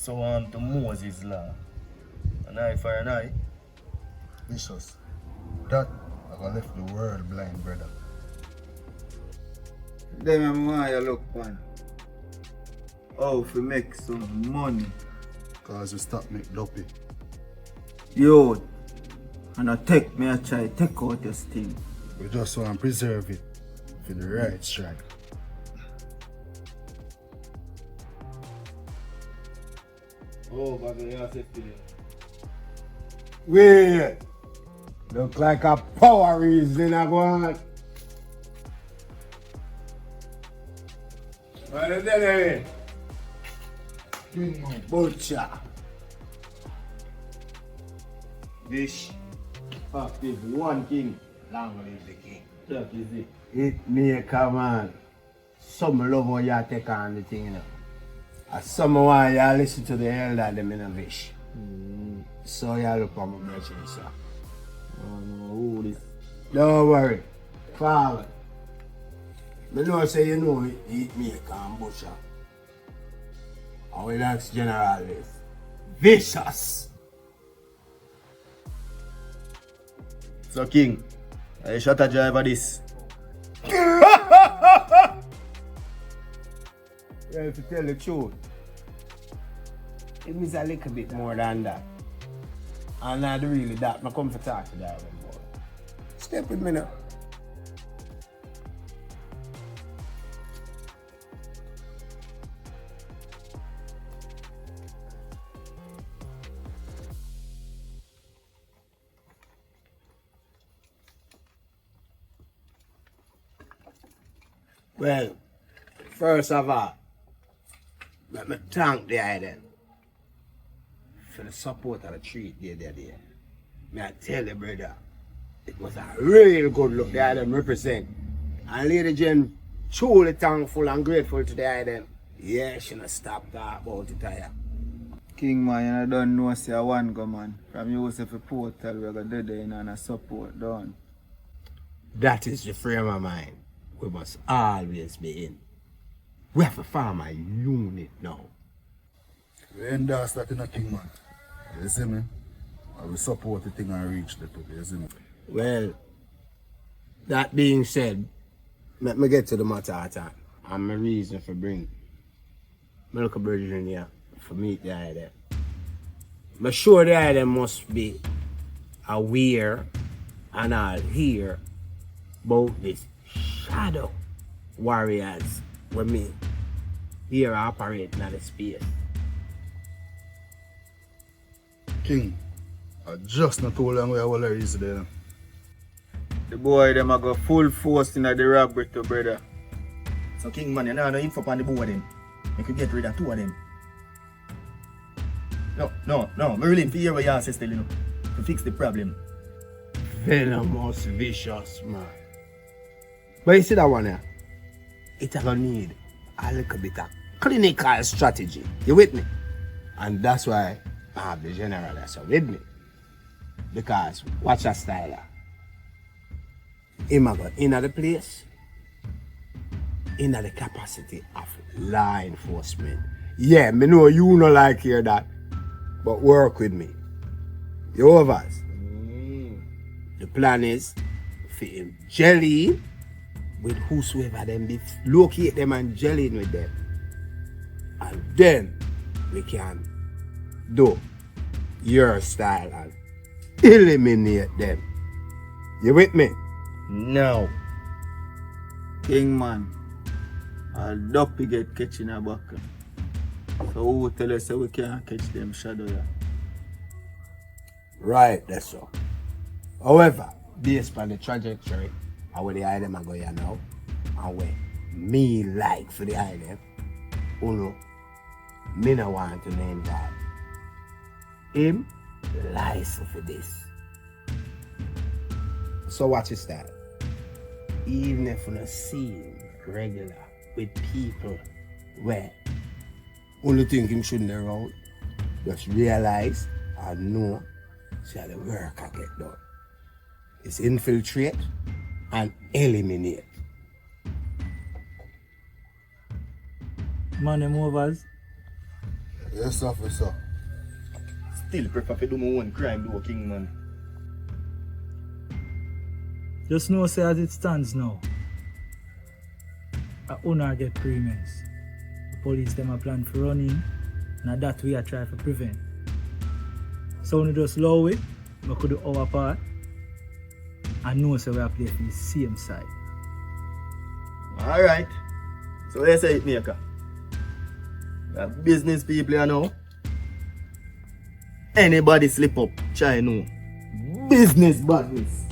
So to Moses' law. An eye for an eye. Vicious. That I got left the world blind, brother. Then I'm going to look on how to make some money. Cause we stop make dopey. Yo, and I take me, I try take out this thing. We just want to preserve it for the right strike. Oh, but you have to feel it. Wait! Look like a power reason I go on. What is that? Butcher. This fuck is one king. Long live the king. That is it. It maker man. Some love how you take on the thing, you know. And some want you listen to the elder them in a wish. So you look on my merchant, sir. Oh no, who this? Don't worry. Forward. I know say you know it maker and butcher. I will ask General this. Vicious. So King, I shot a driver this. Yeah, if you tell the truth, it means a little bit more than that. And not really that. I come for talk to that one more. Step with me now. Well, first of all, let me thank the island for the support of the treat they did there. May I tell you, brother, it was a real good look the island represent. And Lady Jane, truly thankful and grateful to the island. Yeah, she not stop talk about it here. King man, you don't know say one go man. From Joseph Portal, we're going to do there and a support done. That is the frame of mind we must always be in. We have to form a unit now. We endorse that in a king, man. You see me? I will support the thing and reach the top, you see me? Well, that being said, let me get to the matter at hand. And my reason for bringing my little brother in here for meet the idea. I'm sure the idea must be aware and all hear about this shadow warriors when me here operating at the space. King, I just not too long where I will reach there. The boy them a go full force in the robbery to brother. So King man, you know no info on the board then. You could get rid of two of them. No, I really fear what you say still, you know, to fix the problem. Venomous, vicious, man. But you see that one here? It's gonna need a little bit of clinical strategy. You with me? And that's why I have the general that's with me. Because watch your style. Him a go in the place, in the capacity of law enforcement. Yeah, me know you no like hear that, but work with me. You overs? The plan is for him jelly with whosoever them be, locate them and jelly in with them. And then we can do your style and eliminate them. You with me? No. King man, a duppy get catch in a bucket. So who tell us that we can't catch them shadow ya? Right, that's so. However, based on the trajectory and where the item are going now, and where me like for the item, me no want to name that. Him lies for this. So watch his style. Even if you see him regular with people where only think him shouldn't around, just realize and know so the work I get done. It's infiltrate and eliminate. Money movers. Yes, officer. Still prefer to do my own crime though, King man. Just know say as it stands now, a owner get premiums. The police them a plan for running, and that we are trying to prevent. So we just allow it, we could do our part, and know so we are playing for the same side. Alright. So let's say it, maker. Business people you know. Anybody slip up, try know. Business badness.